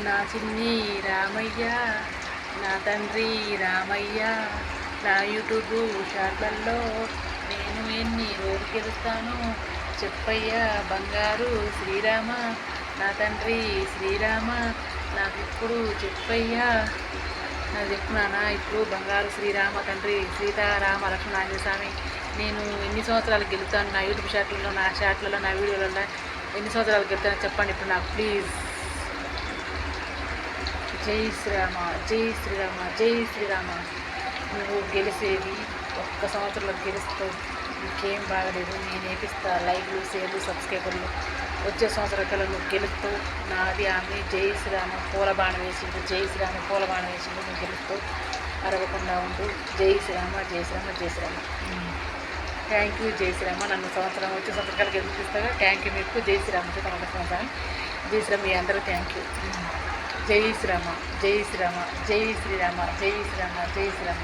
నా చిన్ని రామయ్య, నా తండ్రి రామయ్య, నా యూట్యూబ్ షాట్లలో నేను ఎన్ని రోజులు గెలుస్తాను చెప్పయ్యా బంగారు శ్రీరామ, నా తండ్రి శ్రీరామ, నాకు ఇప్పుడు చెప్పయ్యా. నాకు చెప్తున్నానా ఇప్పుడు బంగారు శ్రీరామ తండ్రి సీతారామ లక్ష్మణ ఆంజనేయ స్వామి, నేను ఎన్ని సంవత్సరాలు గెలుతాను నా యూట్యూబ్ షాట్లలో, నా షాట్లలో, నా వీడియోలలో ఎన్ని సంవత్సరాలు గెలుతానో చెప్పండి ఇప్పుడు నాకు ప్లీజ్. జై శ్రీరామ, జై శ్రీరామ, జై శ్రీరామ. నువ్వు గెలిచేది ఒక్క సంవత్సరంలో గెలుస్తావు, ఇంకేం బాగలేదు. నేను నేర్పిస్తా లైక్లు, షేర్లు, సబ్స్క్రైబర్లు. వచ్చే సంవత్సరం కల్లా నువ్వు గెలుస్తావు. నాది ఆమె జై శ్రీరామ పూల బాణం వేసిండు, జై శ్రీరామ పూల బాణం వేసిండు, నువ్వు గెలుస్తావు. అరవకుండా ఉండు. జై శ్రీరామ, జై శ్రీరామ, జై శ్రీరామ. థ్యాంక్ యూ జై శ్రీరామ. నన్ను సంవత్సరం వచ్చే సంవత్సరాలు గెలిపిస్తాగా థ్యాంక్ యూ మీకు. జై శ్రీరామ, సంవత్సరం జై శ్రీరామ. మీ అందరూ థ్యాంక్ యూ. జై శ్రీరామ, జై శ్రీరామ, జై శ్రీరామ, జై శ్రీరామ, జై శ్రీరామ.